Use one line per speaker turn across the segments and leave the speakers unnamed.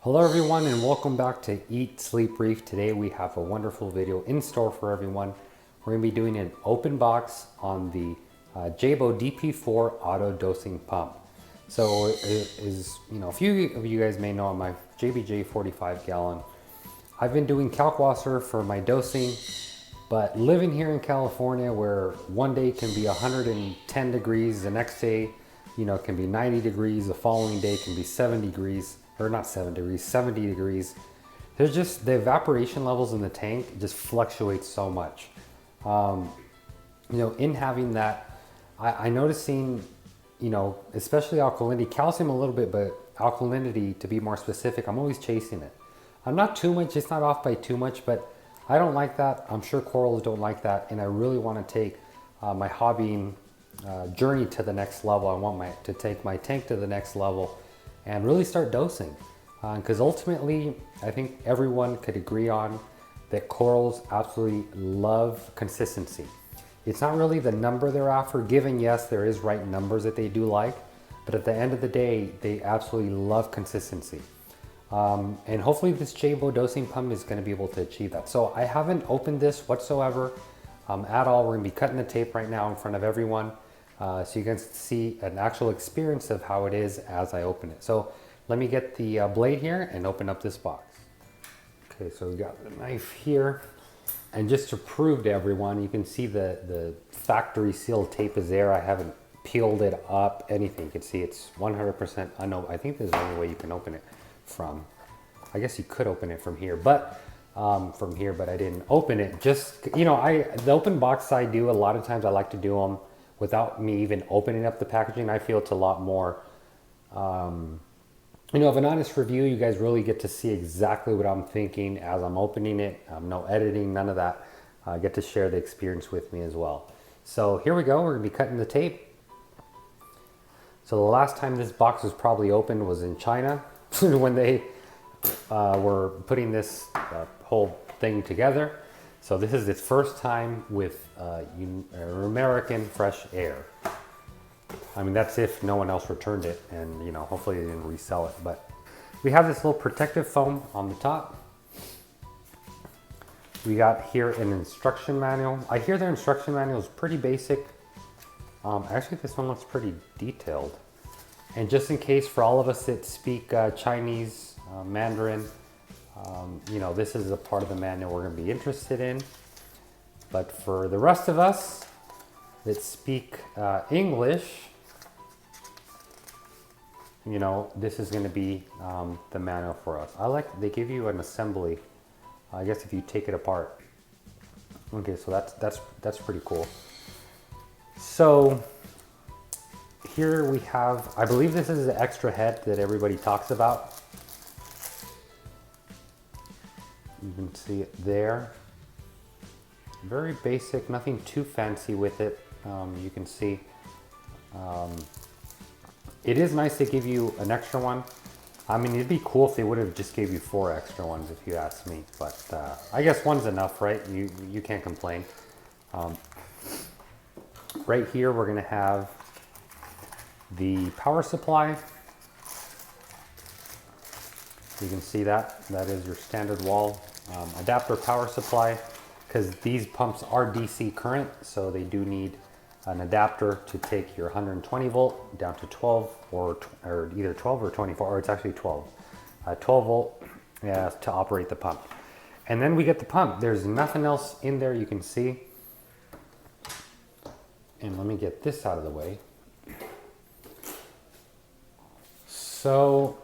Hello everyone and welcome back to Eat, Sleep, Reef. Today we have a wonderful video in store for everyone. We're going to be doing an open box on the Jebao DP-4 auto dosing pump. So a few of you guys may know my JBJ 45 gallon. I've been doing Kalkwasser for my dosing, but living here in California where one day can be 110 degrees, the next day, can be 90 degrees, the following day can be 70 degrees. Or not 7 degrees, 70 degrees. There's just, the evaporation levels in the tank just fluctuate so much. In having that, I noticing, especially alkalinity, calcium a little bit, but alkalinity, to be more specific, I'm always chasing it. I'm not too much, it's not off by too much, but I don't like that. I'm sure corals don't like that. And I really want to take my hobbying journey to the next level. I want to take my tank to the next level and really start dosing. Because ultimately, I think everyone could agree on that corals absolutely love consistency. It's not really the number they're after, given yes, there is right numbers that they do like, but at the end of the day, they absolutely love consistency. And hopefully this Jebao dosing pump is gonna be able to achieve that. So I haven't opened this whatsoever at all. We're gonna be cutting the tape right now in front of everyone. So you can see an actual experience of how it is as I open it. So let me get the blade here and open up this box. Okay, so we've got the knife here. And just to prove to everyone, you can see the factory sealed tape is there. I haven't peeled it up, anything. You can see it's 100%, I think there's the only way you can open it from. I guess you could open it from here, but I didn't open it. Just, the open box I do, a lot of times I like to do them without me even opening up the packaging. I feel it's a lot more, of an honest review. You guys really get to see exactly what I'm thinking as I'm opening it. No editing, none of that. Get to share the experience with me as well. So here we go, we're gonna be cutting the tape. So the last time this box was probably opened was in China when they were putting this whole thing together. So this is its first time with American fresh air. I mean, that's if no one else returned it and, hopefully they didn't resell it. But we have this little protective foam on the top. We got here an instruction manual. I hear their instruction manual is pretty basic. Actually, this one looks pretty detailed. And just in case for all of us that speak Chinese, Mandarin, this is a part of the manual we're going to be interested in. But for the rest of us that speak English, this is going to be the manual for us. They give you an assembly, I guess, if you take it apart. Okay, so that's pretty cool. So here we have, I believe this is the extra head that everybody talks about. You can see it there. Very basic, nothing too fancy with it. You can see it is nice to give you an extra one. I mean, it'd be cool if they would have just gave you 4 extra ones, if you ask me. But I guess one's enough, right? You can't complain. Right here, we're gonna have the power supply. You can see that is your standard wall adapter power supply, because these pumps are DC current, so they do need an adapter to take your 120 volt down to 12 or either 12 or 24, or it's actually 12. 12 volt to operate the pump. And then we get the pump. There's nothing else in there, you can see. And let me get this out of the way. So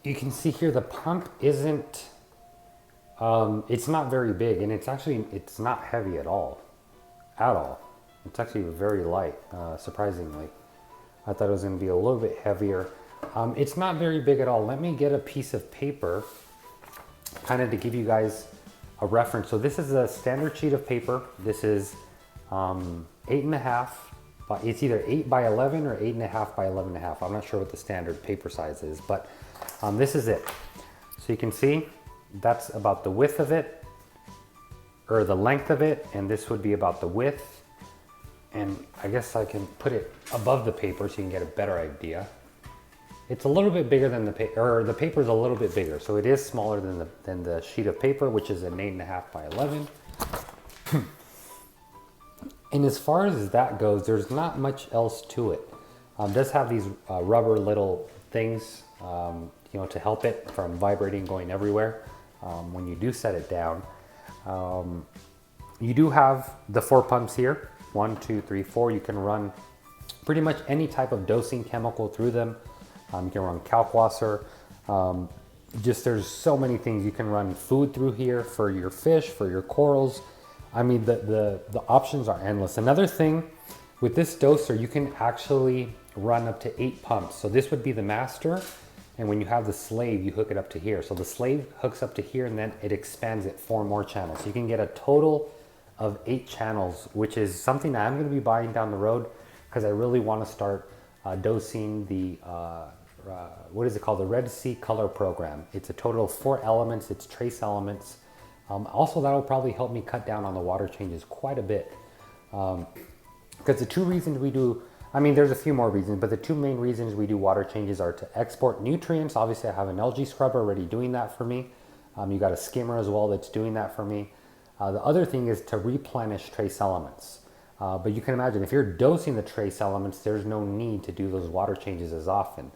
you can see here the pump isn't, it's not very big, and it's not heavy at all. It's actually very light, surprisingly. I thought it was gonna be a little bit heavier. It's not very big at all. Let me get a piece of paper, kind of to give you guys a reference. So this is a standard sheet of paper. This is 8.5, but it's either 8 by 11 or 8.5 by 11.5. I'm not sure what the standard paper size is, but this is it. So you can see that's about the width of it, or the length of it, and this would be about the width. And I guess I can put it above the paper so you can get a better idea. It's a little bit bigger than the paper, or the paper is a little bit bigger. So it is smaller than the sheet of paper, which is an 8.5 by 11. And as far as that goes, there's not much else to it. It does have these rubber little things, you know, to help it from vibrating going everywhere when you do set it down. You do have the 4 pumps here, 1, 2, 3, 4. You can run pretty much any type of dosing chemical through them. You can run kalkwasser. Just there's so many things. You can run food through here for your fish, for your corals. I mean, the options are endless. Another thing with this doser, you can actually run up to 8 pumps. So this would be the master. And when you have the slave, you hook it up to here. So the slave hooks up to here and then it expands it 4 more channels. So you can get a total of 8 channels, which is something that I'm going to be buying down the road because I really want to start dosing the, what is it called? The Red Sea Color Program. It's a total of 4 elements. It's trace elements. Also, that'll probably help me cut down on the water changes quite a bit. Because the 2 reasons we do, I mean, there's a few more reasons, but the 2 main reasons we do water changes are to export nutrients. Obviously, I have an algae scrubber already doing that for me. You got a skimmer as well that's doing that for me. The other thing is to replenish trace elements. But you can imagine if you're dosing the trace elements, there's no need to do those water changes as often.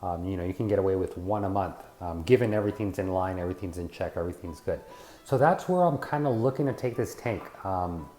You know, you can get away with 1 a month, given everything's in line, everything's in check, everything's good. So that's where I'm kind of looking to take this tank.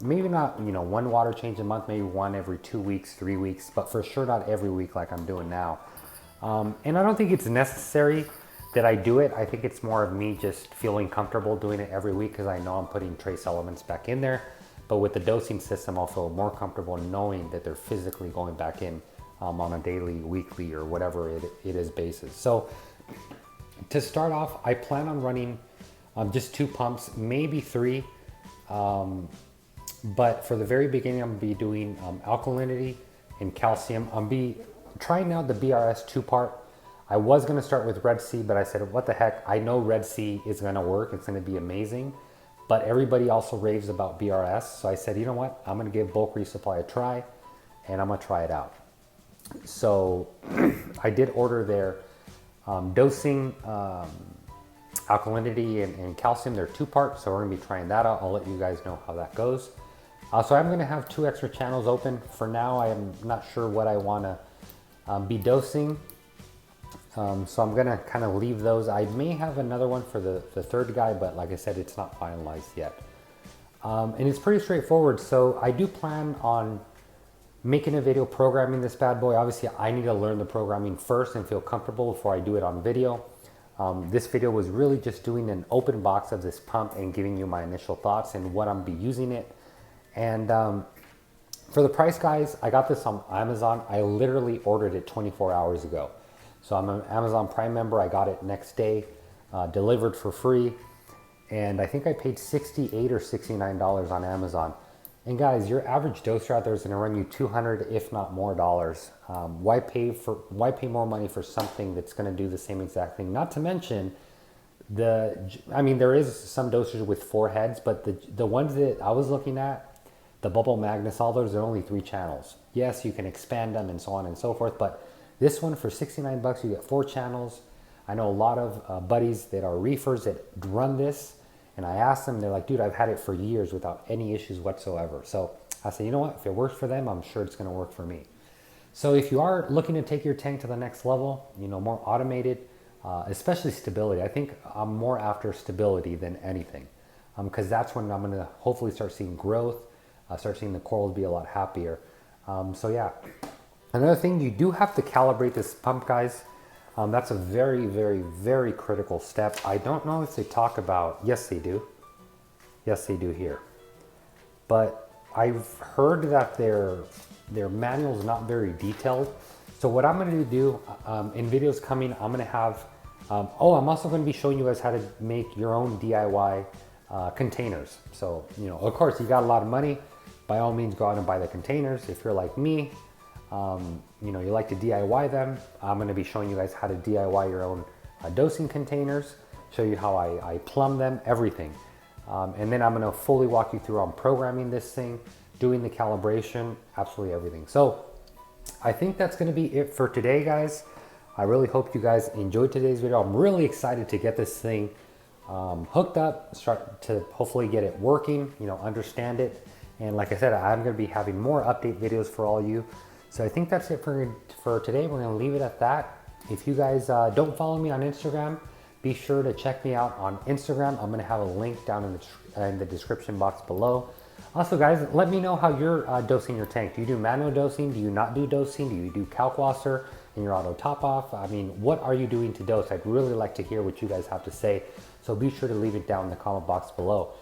Maybe not, you know, 1 water change a month, maybe 1 every 2 weeks, 3 weeks, but for sure not every week like I'm doing now. And I don't think it's necessary that I do it. I think it's more of me just feeling comfortable doing it every week because I know I'm putting trace elements back in there. But with the dosing system, I'll feel more comfortable knowing that they're physically going back in on a daily, weekly, or whatever it is basis. So to start off, I plan on running just 2 pumps, maybe 3. But for the very beginning, I'm gonna be doing alkalinity and calcium. I'm be trying out the BRS 2-part. I was gonna start with Red Sea, but I said, what the heck? I know Red Sea is gonna work. It's gonna be amazing. But everybody also raves about BRS. So I said, you know what? I'm gonna give bulk resupply a try and I'm gonna try it out. So I did order their dosing, alkalinity and calcium. They're 2-part, so we're gonna be trying that out. I'll let you guys know how that goes. So I'm gonna have 2 extra channels open. For now, I am not sure what I wanna be dosing. So I'm gonna kind of leave those. I may have another one for the 3rd guy, but like I said, it's not finalized yet. And it's pretty straightforward. So I do plan on making a video programming this bad boy. Obviously, I need to learn the programming first and feel comfortable before I do it on video. This video was really just doing an open box of this pump and giving you my initial thoughts and what I'm be using it. And for the price, guys, I got this on Amazon. I literally ordered it 24 hours ago. So I'm an Amazon Prime member. I got it next day, delivered for free. And I think I paid $68 or $69 on Amazon. And guys, your average doser out there is gonna run you $200, if not more dollars. Why pay more money for something that's gonna do the same exact thing? Not to mention, I mean, there is some dosers with 4 heads, but the ones that I was looking at, the Bubble Magnus, all those are only 3 channels. Yes, you can expand them and so on and so forth, but this one for 69 bucks, you get 4 channels. I know a lot of buddies that are reefers that run this, and I asked them, they're like, dude, I've had it for years without any issues whatsoever. So I said, you know what, if it works for them, I'm sure it's gonna work for me. So if you are looking to take your tank to the next level, you know, more automated, especially stability. I think I'm more after stability than anything, because that's when I'm gonna hopefully start seeing growth, start seeing the corals be a lot happier. So yeah. Another thing, you do have to calibrate this pump, guys. That's a very, very, very critical step. I don't know if they talk about, yes they do. Yes they do here. But I've heard that their manual is not very detailed. So what I'm gonna do, in videos coming, I'm gonna have, I'm also gonna be showing you guys how to make your own DIY containers. So, you know, of course, you got a lot of money, by all means, go out and buy the containers. If you're like me, you know, you like to DIY them, I'm going to be showing you guys how to DIY your own dosing containers, show you how I plumb them, everything. And then I'm going to fully walk you through on programming this thing, doing the calibration, absolutely everything. So I think that's going to be it for today, guys. I really hope you guys enjoyed today's video. I'm really excited to get this thing hooked up, start to hopefully get it working, you know, understand it. And like I said, I'm going to be having more update videos for all you. So I think that's it for today. We're going to leave it at that. If you guys don't follow me on Instagram, be sure to check me out on Instagram. I'm going to have a link down in the description box below. Also, guys, let me know how you're dosing your tank. Do you do manual dosing? Do you not do dosing? Do you do calcwasser in your auto top off? I mean, what are you doing to dose? I'd really like to hear what you guys have to say. So be sure to leave it down in the comment box below.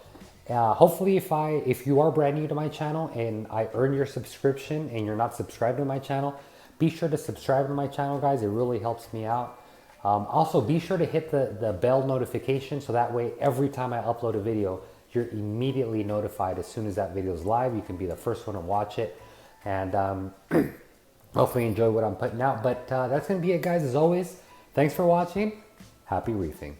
Hopefully, if you are brand new to my channel and I earn your subscription and you're not subscribed to my channel, be sure to subscribe to my channel, guys. It really helps me out. Also, be sure to hit the bell notification so that way every time I upload a video, you're immediately notified as soon as that video is live. You can be the first one to watch it, and hopefully enjoy what I'm putting out. But that's going to be it, guys. As always, thanks for watching. Happy reefing.